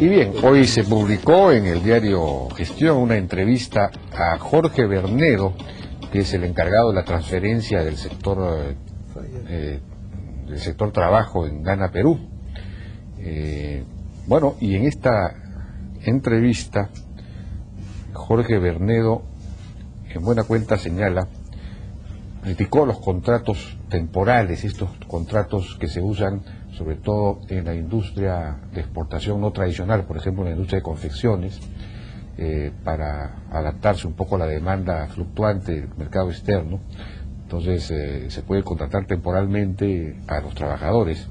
Y bien, hoy se publicó en el diario Gestión una entrevista a Jorge Bernedo, que es el encargado de la transferencia del sector trabajo en Ghana, Perú. Bueno, y en esta entrevista, Jorge Bernedo, en buena cuenta señala, criticó los contratos temporales, estos contratos que se usan sobre todo en la industria de exportación no tradicional, por ejemplo en la industria de confecciones, para adaptarse un poco a la demanda fluctuante del mercado externo. Entonces se puede contratar temporalmente a los trabajadores.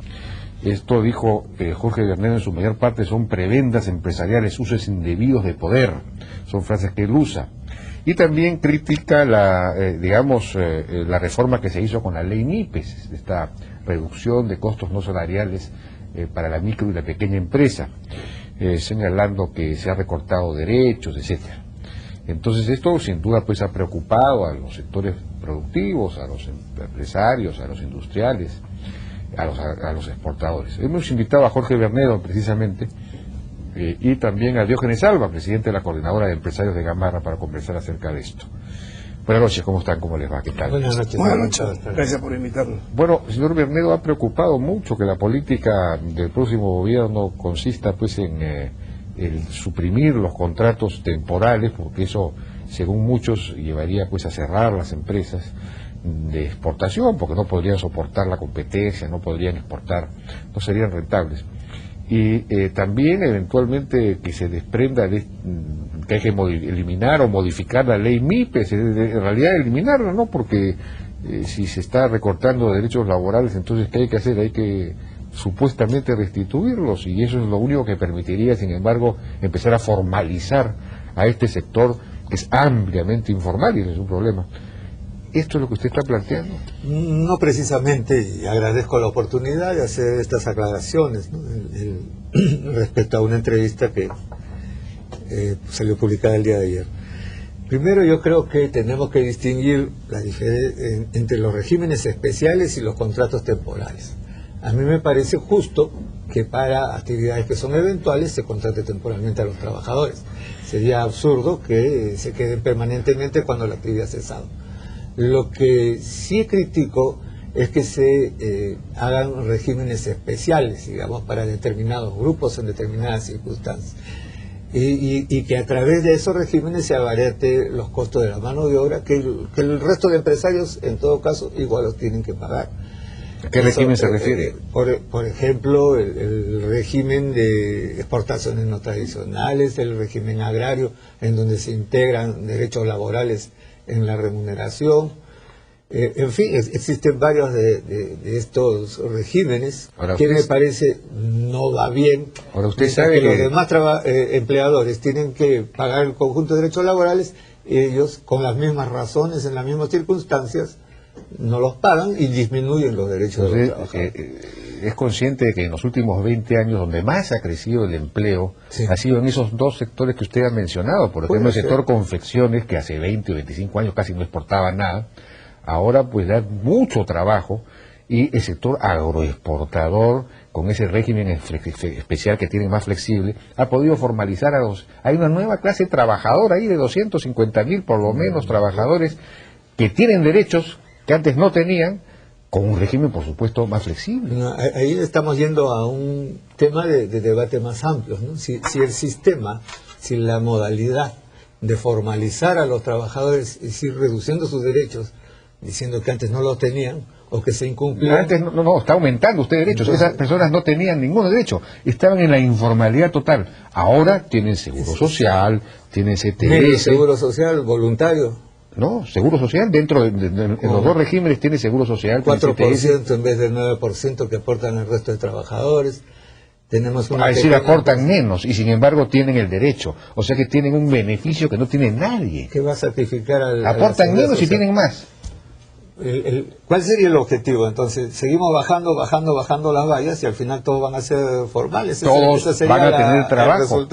Esto, dijo Jorge Bernedo, en su mayor parte son prebendas empresariales, usos indebidos de poder, son frases que él usa. Y también critica la reforma que se hizo con la ley MIPES, esta reducción de costos no salariales para la micro y la pequeña empresa, señalando que se ha recortado derechos, etcétera. Entonces esto sin duda pues ha preocupado a los sectores productivos, a los empresarios, a los industriales, a los exportadores. Hemos invitado a Jorge Bernedo precisamente y también a Diógenes Alba, presidente de la Coordinadora de Empresarios de Gamarra, para conversar acerca de esto. Buenas noches, ¿cómo están? ¿Cómo les va? ¿Qué tal? Buenas noches. Buenas noches, gracias por invitarnos. Bueno, señor Bernedo, ha preocupado mucho que la política del próximo gobierno consista pues en el suprimir los contratos temporales, porque eso, según muchos, llevaría pues a cerrar las empresas de exportación, porque no podrían soportar la competencia, no podrían exportar, no serían rentables. Y también eventualmente que se desprenda de que hay que eliminar o modificar la ley MIPES, en realidad eliminarla, ¿no? Porque si se está recortando derechos laborales, entonces ¿qué hay que hacer? Hay que supuestamente restituirlos, y eso es lo único que permitiría, sin embargo, empezar a formalizar a este sector que es ampliamente informal, y ese es un problema. ¿Esto es lo que usted está planteando? No precisamente, y agradezco la oportunidad de hacer estas aclaraciones, ¿no? Respecto a una entrevista que salió publicada el día de ayer. Primero, yo creo que tenemos que distinguir la diferencia entre los regímenes especiales y los contratos temporales. A mí me parece justo que para actividades que son eventuales se contrate temporalmente a los trabajadores. Sería absurdo que se queden permanentemente cuando la actividad ha cesado. Lo que sí critico es que se hagan regímenes especiales, digamos, para determinados grupos en determinadas circunstancias. Y que a través de esos regímenes se abarate los costos de la mano de obra que el resto de empresarios, en todo caso, igual los tienen que pagar. ¿A qué régimen se refiere? Por ejemplo, el régimen de exportaciones no tradicionales, el régimen agrario, en donde se integran derechos laborales en la remuneración. En fin, existen varios de estos regímenes. Ahora, que me parece no va bien. Ahora usted sabe que los demás empleadores tienen que pagar el conjunto de derechos laborales, y ellos, con las mismas razones, en las mismas circunstancias, no los pagan y disminuyen los derechos de los trabajadores. Es consciente de que en los últimos 20 años donde más ha crecido el empleo, sí, ha sido en esos dos sectores que usted ha mencionado. Por ejemplo, el sector confecciones, que hace 20 o 25 años casi no exportaba nada, ahora pues da mucho trabajo, y el sector agroexportador, con ese régimen especial que tiene más flexible, ha podido formalizar hay una nueva clase trabajadora ahí de 250.000 por lo menos trabajadores que tienen derechos que antes no tenían, con un régimen, por supuesto, más flexible. No, ahí estamos yendo a un tema de debate más amplio, ¿no? Si el sistema, si la modalidad de formalizar a los trabajadores, es ir reduciendo sus derechos, diciendo que antes no los tenían, o que se incumplían. Antes no, está aumentando usted derechos. Entonces, esas personas no tenían ningún derecho, estaban en la informalidad total. Ahora tienen seguro social, tienen CTS. Seguro social voluntario. No, seguro social, dentro de los dos regímenes tiene seguro social. 4% en vez del 9% que aportan el resto de trabajadores. Tenemos una decir, aportan menos y sin embargo tienen el derecho. O sea que tienen un beneficio que no tiene nadie. ¿Qué va a sacrificar aportan menos y tienen más. ¿Cuál sería el objetivo? Entonces, seguimos bajando las vallas y al final todos van a ser formales. Todos van a tener trabajo.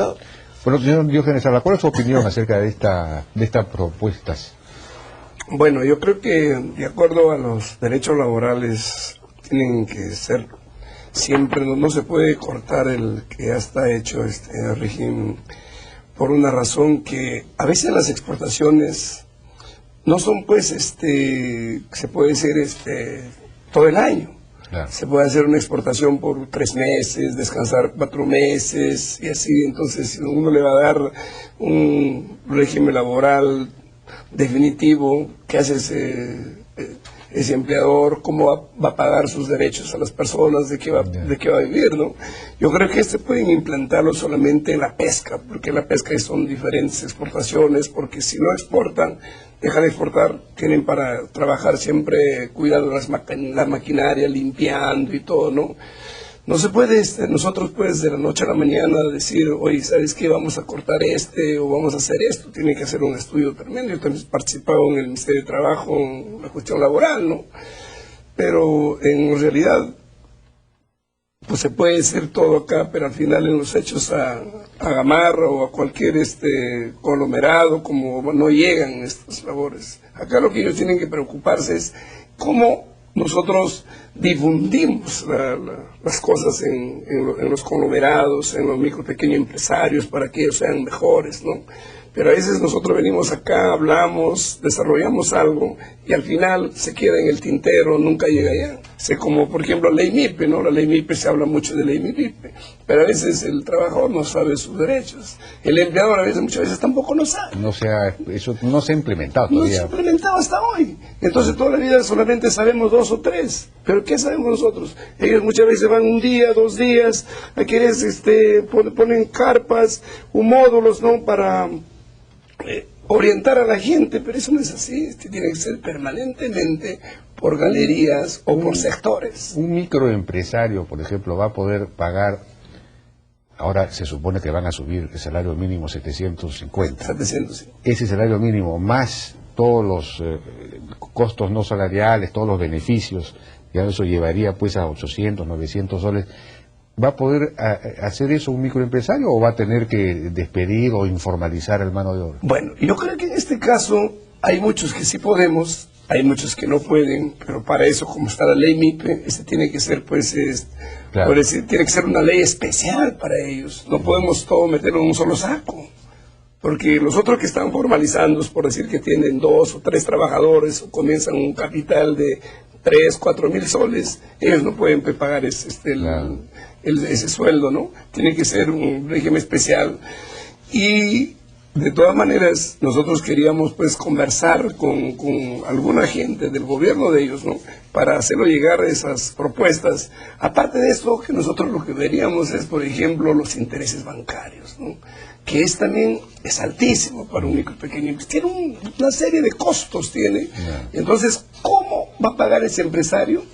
Bueno, señor Diógenes, ¿cuál es su opinión acerca de estas propuestas? Bueno, yo creo que de acuerdo a los derechos laborales tienen que ser siempre no se puede cortar el que ya está hecho este régimen, por una razón que a veces las exportaciones no son pues se puede decir todo el año. Claro. Se puede hacer una exportación por 3 meses, descansar 4 meses y así. Entonces uno le va a dar un régimen laboral definitivo. ¿Qué hace ese empleador? ¿Cómo va a pagar sus derechos a las personas? ¿De qué va a vivir, no? Yo creo que pueden implantarlo solamente en la pesca, porque la pesca son diferentes exportaciones, porque si no exportan, dejan de exportar, tienen para trabajar siempre cuidando la maquinaria, limpiando y todo, ¿no? No se puede, nosotros pues de la noche a la mañana decir, oye, ¿sabes qué? Vamos a cortar o vamos a hacer esto. Tiene que hacer un estudio tremendo. Yo también he participado en el Ministerio de Trabajo en la cuestión laboral, ¿no? Pero en realidad, pues se puede decir todo acá, pero al final en los hechos a Gamarra o a cualquier conglomerado, como no llegan estas labores. Acá lo que ellos tienen que preocuparse es cómo nosotros difundimos las cosas en los conglomerados, en los micro pequeños empresarios, para que ellos sean mejores, ¿no? Pero a veces nosotros venimos acá, hablamos, desarrollamos algo y al final se queda en el tintero, nunca llega allá. Como por ejemplo la ley MIPE, ¿no? La ley MIPE, se habla mucho de ley MIPE, pero a veces el trabajador no sabe sus derechos. El empleador muchas veces tampoco lo sabe. Eso no se ha implementado todavía. No se ha implementado hasta hoy. Entonces toda la vida solamente sabemos 2 o 3. ¿Pero qué sabemos nosotros? Ellos muchas veces van 1 día, 2 días, a quienes ponen carpas o módulos, ¿no? Para orientar a la gente, pero eso no es así. Tiene que ser permanentemente por galerías o por sectores. Un microempresario, por ejemplo, va a poder pagar, ahora se supone que van a subir el salario mínimo 750. 750. Ese salario mínimo más todos los costos no salariales, todos los beneficios, ya eso llevaría pues a 800, 900 soles. ¿Va a poder hacer eso un microempresario o va a tener que despedir o informalizar el mano de obra? Bueno, yo creo que en este caso hay muchos que sí podemos, hay muchos que no pueden, pero para eso, como está la ley MIPE, tiene que ser pues, claro, por decir, tiene que ser una ley especial para ellos. No podemos todo meterlo en un solo saco. Porque los otros que están formalizando, por decir que tienen 2 o 3 trabajadores o comienzan un capital de 3, 4 mil soles, ellos no pueden pagar ese sueldo, ¿no? Tiene que ser un régimen especial. Y de todas maneras, nosotros queríamos pues conversar con alguna gente del gobierno de ellos, ¿no? Para hacerlo llegar a esas propuestas. Aparte de esto, que nosotros lo que veríamos es, por ejemplo, los intereses bancarios, ¿no? Que también es altísimo para un micro pequeño. Tiene una serie de costos, tiene. Entonces, ¿cómo va a pagar ese empresario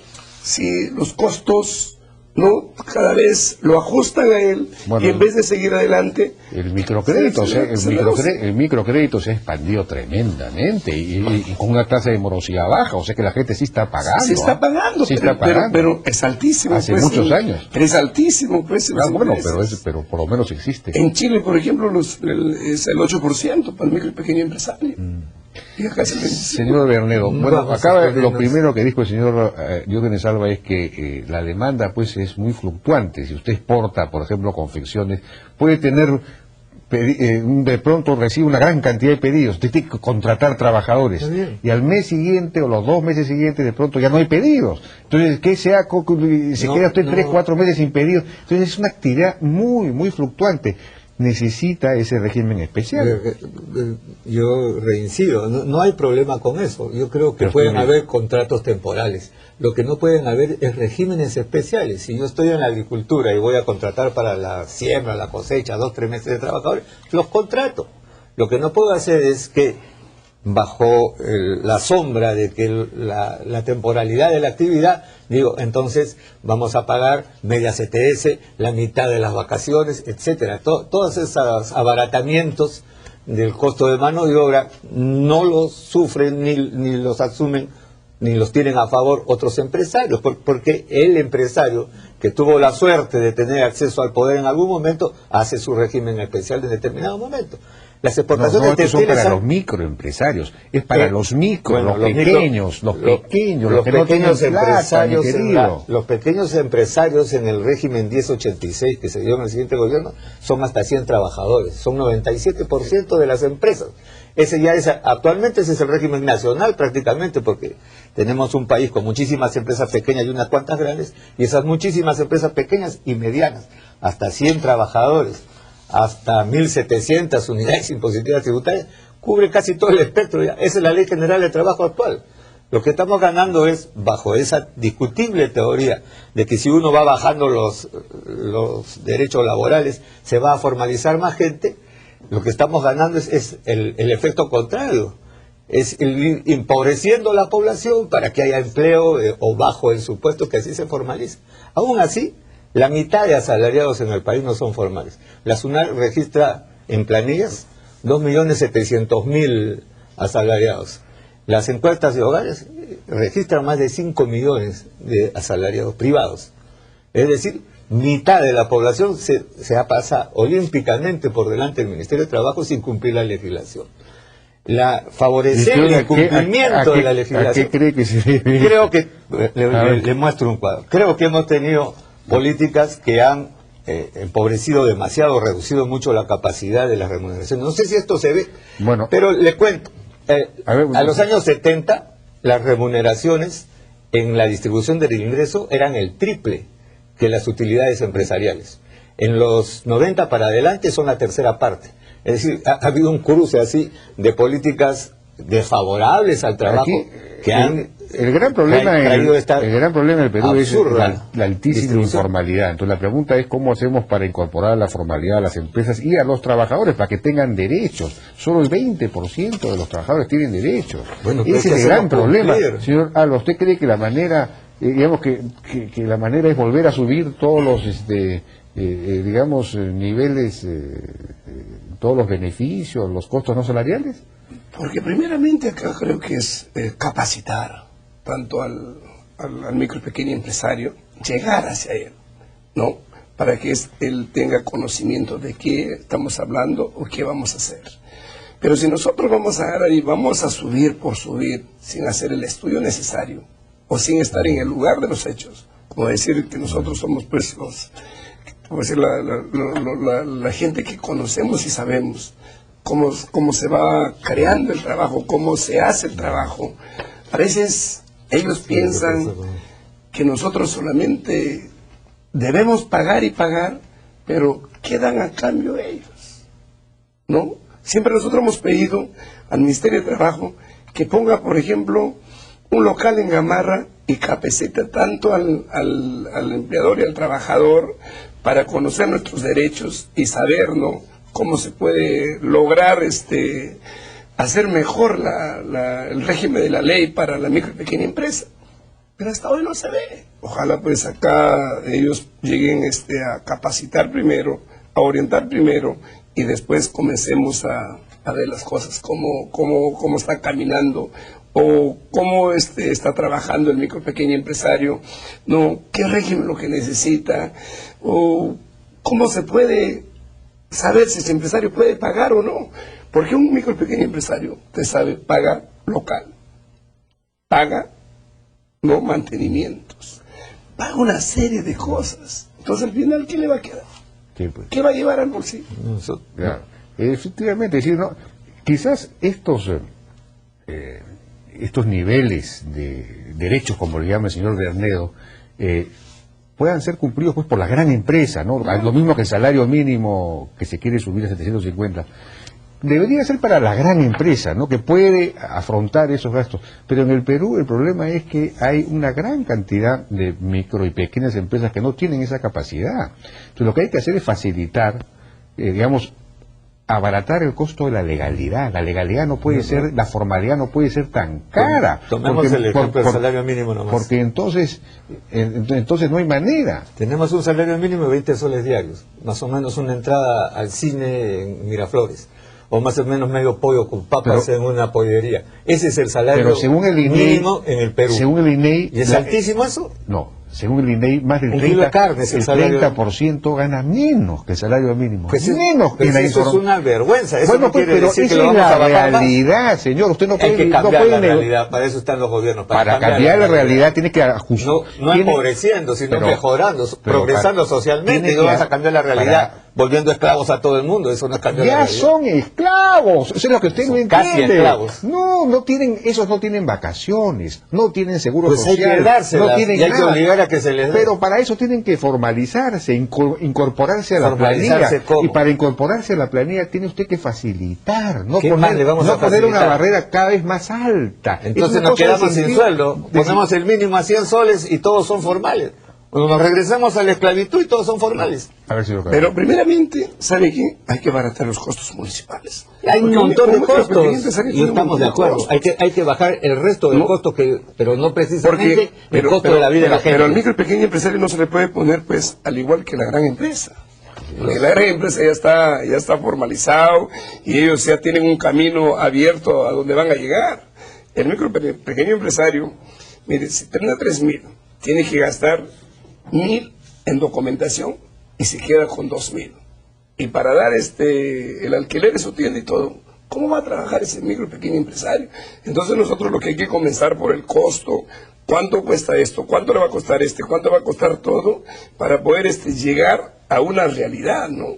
si los costos no cada vez lo ajustan a él, y en vez de seguir adelante? El microcrédito, el microcrédito se ha expandido tremendamente y con una tasa de morosidad baja, o sea que la gente sí está pagando. Sí está pagando, pero es altísimo. Hace muchos años. Pero es altísimo, pues. Bueno, pero por lo menos existe. En Chile, por ejemplo, es el 8% para el micro y pequeño empresario. Señor Bernedo, bueno, acá lo primero que dijo el señor Diógenes Alba es que la demanda pues es muy fluctuante. Si usted exporta, por ejemplo, confecciones, puede tener, de pronto recibe una gran cantidad de pedidos, usted tiene que contratar trabajadores, y al mes siguiente o los 2 meses siguientes de pronto ya no hay pedidos. Entonces, ¿qué se queda usted 3, 4 meses sin pedidos? Entonces es una actividad muy, muy fluctuante. Necesita ese régimen especial. Yo reincido, no hay problema con eso. Yo creo que pueden haber contratos temporales. Lo que no pueden haber es regímenes especiales. Si yo estoy en la agricultura y voy a contratar para la siembra, la cosecha, 2, 3 meses de trabajadores, los contrato. Lo que no puedo hacer es que bajo la sombra de que la temporalidad de la actividad, digo, entonces vamos a pagar media CTS, la mitad de las vacaciones, etcétera. Todos esos abaratamientos del costo de mano de obra no los sufren ni los asumen ni los tienen a favor otros empresarios, porque el empresario que tuvo la suerte de tener acceso al poder en algún momento, hace su régimen especial en determinado momento. Las exportaciones estos son textiles para los microempresarios, es para los micros, bueno, los pequeños, los que no tienen plata, mi querido. los pequeños empresarios en el régimen 1086 que se dio en el siguiente gobierno son hasta 100 trabajadores, son 97% de las empresas. Actualmente ese es el régimen nacional prácticamente, porque tenemos un país con muchísimas empresas pequeñas y unas cuantas grandes, y esas muchísimas empresas pequeñas y medianas, hasta 100 trabajadores, hasta 1.700 unidades impositivas tributarias, cubre casi todo el espectro. Esa es la Ley General de Trabajo actual. Lo que estamos ganando es, bajo esa discutible teoría de que si uno va bajando los derechos laborales, se va a formalizar más gente. Lo que estamos ganando es el efecto contrario, es el ir empobreciendo la población para que haya empleo o bajo el supuesto que así se formalice. Aún así, la mitad de asalariados en el país no son formales. La SUNAT registra en planillas 2.700.000 asalariados. Las encuestas de hogares registran más de 5 millones de asalariados privados. Es decir, mitad de la población se pasa olímpicamente por delante del Ministerio de Trabajo sin cumplir la legislación. Favorecer el cumplimiento de la legislación. ¿A qué cree que se debe? Creo que, le muestro un cuadro, creo que hemos tenido políticas que han empobrecido demasiado, reducido mucho la capacidad de las remuneraciones. No sé si esto se ve, bueno, pero le cuento. A los años 70, las remuneraciones en la distribución del ingreso eran el triple que las utilidades empresariales. En los 90 para adelante son la tercera parte. Es decir, ha habido un cruce así de políticas desfavorables al trabajo que han... El gran problema en el Perú es la altísima informalidad. Entonces la pregunta es cómo hacemos para incorporar la formalidad a las empresas y a los trabajadores para que tengan derechos. Solo el 20% de los trabajadores tienen derechos. Bueno, ese es el gran problema. Señor Alba, ¿usted cree que la manera, digamos que la manera es volver a subir todos los niveles, todos los beneficios, los costos no salariales? Porque primeramente acá creo que es capacitar tanto al micro y pequeño empresario, llegar hacia él, ¿no? Para que él tenga conocimiento de qué estamos hablando o qué vamos a hacer. Pero si nosotros vamos a agarrar y vamos a subir por subir, sin hacer el estudio necesario, o sin estar en el lugar de los hechos, como decir que nosotros somos pues como decir la gente que conocemos y sabemos cómo se va creando el trabajo, cómo se hace el trabajo. A veces ellos piensan que nosotros solamente debemos pagar y pagar, pero ¿qué dan a cambio ellos? ¿No? Siempre nosotros hemos pedido al Ministerio de Trabajo que ponga, por ejemplo, un local en Gamarra y capacite tanto al empleador y al trabajador para conocer nuestros derechos y saber, ¿no?, cómo se puede lograr hacer mejor el régimen de la ley para la micro y pequeña empresa. Pero hasta hoy no se ve. Ojalá pues acá ellos lleguen a capacitar primero, a orientar primero, y después comencemos a ver las cosas, cómo está caminando, o cómo está trabajando el micro y pequeño empresario, ¿no? ¿Qué régimen lo que necesita? O cómo se puede saber si ese empresario puede pagar o no. Porque un micro y pequeño empresario, usted sabe, paga local, paga no mantenimientos, paga una serie de cosas. Entonces al final, ¿qué le va a quedar? Sí, pues. ¿Qué va a llevar al bolsillo? Claro. Efectivamente, es decir, ¿no? Quizás estos niveles de derechos, como le llama el señor Bernedo, puedan ser cumplidos pues por la gran empresa, ¿no? Lo mismo que el salario mínimo que se quiere subir a 750. Debería ser para la gran empresa, ¿no?, que puede afrontar esos gastos. Pero en el Perú el problema es que hay una gran cantidad de micro y pequeñas empresas que no tienen esa capacidad. Entonces lo que hay que hacer es facilitar, abaratar el costo de la legalidad. La legalidad no puede ser, la formalidad no puede ser tan cara. Tomemos el ejemplo del salario mínimo nomás. Porque entonces no hay manera. Tenemos un salario mínimo de 20 soles diarios, más o menos una entrada al cine en Miraflores, o más o menos medio pollo con papas en una pollería. Ese es el salario según el INEI, mínimo en el Perú. Según el INEI, ¿Y es altísimo eso? No. según el INEI, más del Un kilo de 30%, carne es el el salario. 30% gana menos que el salario mínimo. Pues menos que pues la eso es una vergüenza. Eso Bueno, no pues, quiere pero decir que esa lo es vamos a la bajar más. realidad, señor. Usted no puede, Hay que no cambiar puede la realidad, para eso están los gobiernos. Para cambiar la realidad tiene que ajustar. No empobreciendo, sino pero- mejorando, pero progresando para- socialmente. tiene Y no que vas a cambiar la realidad volviendo esclavos a todo el mundo. Eso no es cambiar la Ya realidad. son esclavos, eso es lo que usted no Son casi entiende. esclavos. No tienen, esos no tienen vacaciones, no tienen seguro Pues hay social, que dárselas, no tienen y hay que nada. obligar a que se les dé. Pero para eso tienen que formalizarse, incorporarse a la planilla. ¿Formalizarse cómo? Y para incorporarse a la planilla tiene usted que facilitar, no ¿Qué más le vamos a poner una facilitar? barrera cada vez más alta. Entonces Es una nos cosa de quedamos sin sentido- sueldo, ponemos el mínimo a 100 soles y todos son formales. Cuando nos regresamos a la esclavitud y todos son formales. A ver si lo Pero primeramente, ¿sabe qué? Hay que abaratar los costos municipales. Hay un Porque montón de como micropequeño costos empresario y tiene un estamos de montón de acuerdo. costos. Hay que bajar el resto del No. costo, pero no precisamente Porque, el costo de la vida de la gente. Pero al micro y pequeño empresario no se le puede poner, pues, al igual que la gran empresa. Porque la gran empresa ya está formalizado y ellos ya tienen un camino abierto a donde van a llegar. El micro y pequeño empresario, mire, si tiene 3.000, tiene que gastar 1.000 en documentación y se queda con 2.000. Y para dar el alquiler de su tienda y todo, ¿cómo va a trabajar ese micro y pequeño empresario? Entonces nosotros lo que hay que comenzar por el costo. ¿Cuánto cuesta esto? ¿Cuánto le va a costar ¿Cuánto va a costar todo? Para poder llegar a una realidad, ¿no?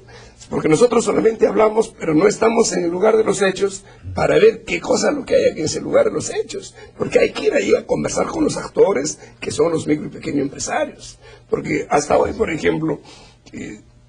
Porque nosotros solamente hablamos, pero no estamos en el lugar de los hechos para ver qué cosa es lo que hay aquí en ese lugar de los hechos. Porque hay que ir ahí a conversar con los actores, que son los micro y pequeños empresarios. Porque hasta hoy, por ejemplo,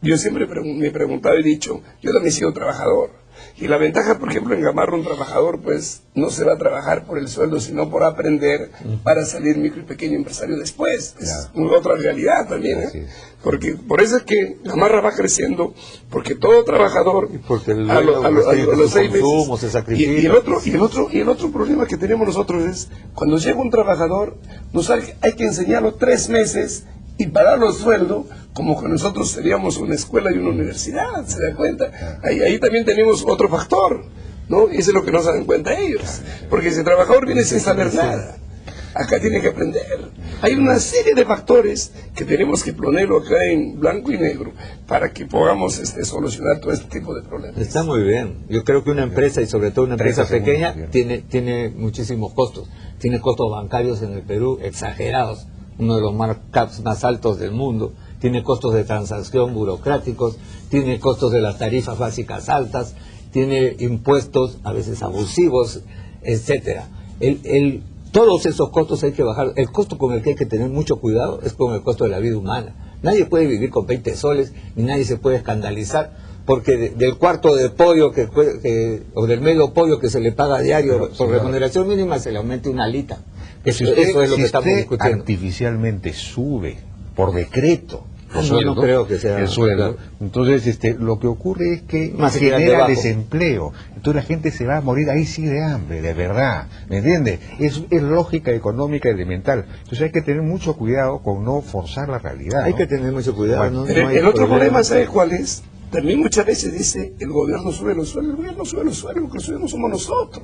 yo siempre me he preguntado y dicho, yo también he sido trabajador. Y la ventaja, por ejemplo, en Gamarra, un trabajador, pues, no se va a trabajar por el sueldo, sino por aprender para salir micro y pequeño empresario después. Es otra realidad también, ¿eh? Así es. Porque por eso es que Gamarra va creciendo, porque todo trabajador porque el a los 6 consumo meses. se sacrifica. Y el otro problema que tenemos nosotros es, cuando llega un trabajador, hay que enseñarlo 3 meses y pagarlo sueldo, como que nosotros seríamos una escuela y una universidad, ¿se dan cuenta? Ahí también tenemos otro factor, ¿no? Y eso es lo que no se dan cuenta ellos. Porque si el trabajador viene sin saber nada, acá tiene que aprender. Hay una serie de factores que tenemos que ponerlo acá en blanco y negro para que podamos solucionar todo este tipo de problemas. Está muy bien. Yo creo que una empresa, y sobre todo una empresa 30 pequeña, segundos, tiene muchísimos costos. Tiene costos bancarios en el Perú exagerados, uno de los markups más altos del mundo. Tiene costos de transacción burocráticos, tiene costos de las tarifas básicas altas, tiene impuestos a veces abusivos, etcétera. Todos esos costos hay que bajar. El costo con el que hay que tener mucho cuidado es con el costo de la vida humana. Nadie puede vivir con 20 soles, ni nadie se puede escandalizar, porque del cuarto de pollo o del medio pollo que se le paga a diario por remuneración mínima se le aumente una alita. Eso es lo que estamos discutiendo. Artificialmente sube por decreto No, no creo que sea el sueldo. claro. Entonces, lo que ocurre es que Más se quedan genera debajo. desempleo. Entonces la gente se va a morir ahí sí de hambre, de verdad. ¿Me entiende? Es lógica económica elemental. Entonces hay que tener mucho cuidado con no forzar la realidad. Hay ¿no? que tener mucho cuidado. Bueno, ¿no? Pero No hay el otro problema, ¿sabe cuál es? También muchas veces dice, el gobierno sube los sueldos. El gobierno sube los sueldos, lo que subimos somos nosotros.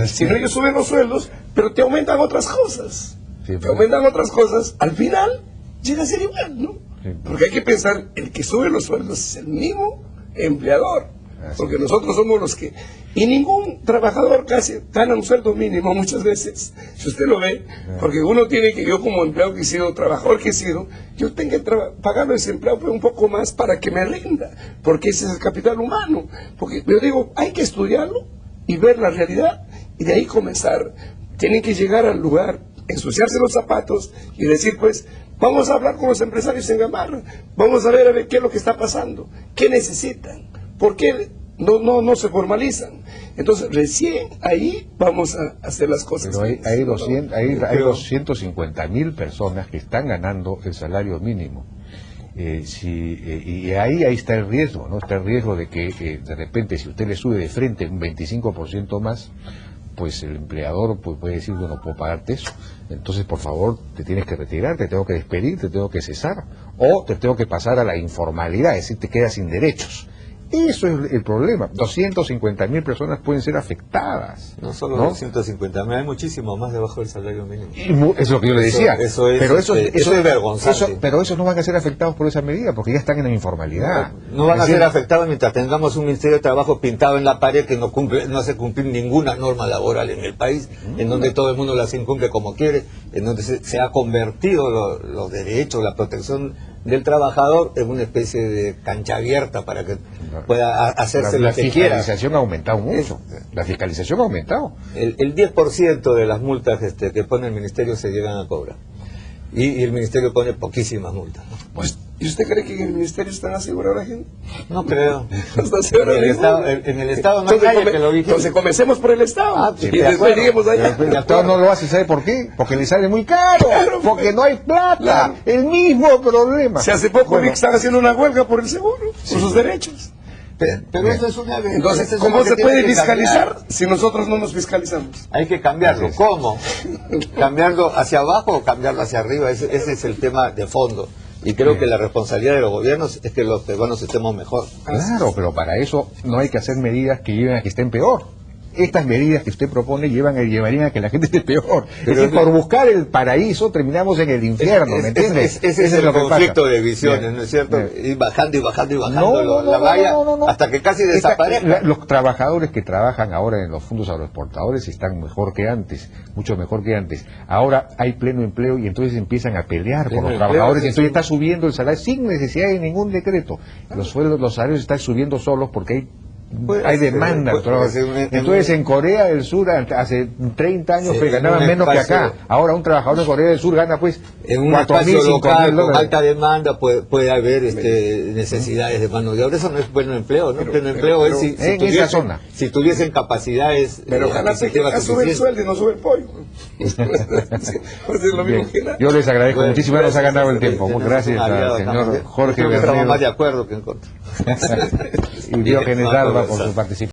Si no, ellos suben los sueldos, pero te aumentan otras cosas. Sí, Te aumentan otras cosas, al final llega a ser igual, ¿no? Sí. Porque hay que pensar, el que sube los sueldos es el mismo empleador. Así Porque es. nosotros somos los que... Y ningún trabajador casi gana un sueldo mínimo muchas veces, si usted lo ve, porque uno tiene que, yo como empleado que he sido, trabajador que he sido, yo tengo que pagarle a ese empleado un poco más para que me rinda, porque ese es el capital humano. Porque yo digo, hay que estudiarlo y ver la realidad y de ahí comenzar. Tienen que llegar al lugar, ensuciarse los zapatos y decir, pues, vamos a hablar con los empresarios en Gamarra, vamos a ver qué es lo que está pasando, qué necesitan, por qué no se formalizan. Entonces, recién ahí vamos a hacer las cosas. Pero hay 250.000 personas que están ganando el salario mínimo. Y ahí está el riesgo, ¿no? Está el riesgo de que de repente, si usted le sube de frente un 25% más, pues el empleador puede decir, bueno, no puedo pagarte eso. Entonces, por favor, te tienes que retirar, te tengo que despedir, te tengo que cesar, o te tengo que pasar a la informalidad, es decir, te quedas sin derechos. Eso es el problema. 250.000 personas pueden ser afectadas. No solo ¿no? 250.000, hay muchísimo más debajo del salario mínimo. Es lo que yo le decía. Eso es, pero eso es vergonzante. Pero esos no van a ser afectados por esa medida, porque ya están en la informalidad. No van a Es decir, ser afectados mientras tengamos un Ministerio de Trabajo pintado en la pared que no hace cumplir ninguna norma laboral en el país, en donde todo el mundo las incumple como quiere, en donde se ha convertido los derechos, la protección del trabajador en una especie de cancha abierta para que pueda hacerse la lo que quiera. La fiscalización ha aumentado mucho. La fiscalización ha aumentado. El 10% de las multas que pone el Ministerio se llegan a cobrar. Y el Ministerio pone poquísimas multas, ¿no? Pues, ¿y usted cree que en el Ministerio están asegurando a la gente? No creo. ¿Están asegurando En el Estado no hay entonces, nadie que lo vigile. entonces comencemos por el Estado. Ah, sí, y de después acuerdo. lleguemos allá. El Estado no lo hace, ¿sabe por qué? Porque le sale muy caro, Claro, porque no hay plata, claro. el mismo problema. Si hace poco Bueno, vi que están haciendo una huelga por el seguro, por sus derechos. Pero eso es una... Entonces, eso es ¿cómo algo que se tiene puede que fiscalizar cambiar. si nosotros no nos fiscalizamos? Hay que cambiarlo. Así es. ¿Cómo? ¿Cambiarlo hacia abajo o cambiarlo hacia arriba? Ese es el tema de fondo. Y creo Bien. que la responsabilidad de los gobiernos es que los peruanos estemos mejor. Claro, pero para eso no hay que hacer medidas que lleven a que estén peor. Estas medidas que usted propone llevarían a que la gente esté peor. Pero es decir, es- por buscar el paraíso terminamos en el infierno, ¿me entiendes? Ese es el lo que conflicto pasa. de visiones, Bien, ¿no es cierto? bien. Ir bajando y bajando y bajando No, la valla no. hasta que casi Esta- desaparezca. los trabajadores que trabajan ahora en los fondos agroexportadores están mejor que antes, mucho mejor que antes. Ahora hay pleno empleo y entonces empiezan a pelear por Pleno los empleo, trabajadores sí, y entonces sí. está subiendo el salario sin necesidad de ningún decreto. Los sueldos, los salarios están subiendo solos porque hay demanda. Entonces en Corea del Sur hace 30 años Sí, pues, en ganaban un menos que espacio- acá. Ahora un trabajador de Corea del Sur gana pues En un 4.000, espacio 5.000 local con dólares. alta demanda puede haber necesidades de mano de obra. Eso no es pleno empleo, ¿no? Pleno empleo es si en esa zona. si tuviesen capacidades Pero ojalá se que adquisitivas sube el suficientes. sueldo y no sube el pollo. Pues es lo mismo Bien. que nada. Yo les agradezco Bueno, muchísimo, nos ha gracias, ganado el tiempo. tenemos Gracias un aliado al acá, señor ¿no? Jorge Yo creo que estamos Bernedo más de acuerdo que en contra. y Diógenes Vamos a Alba por conversar. su participación.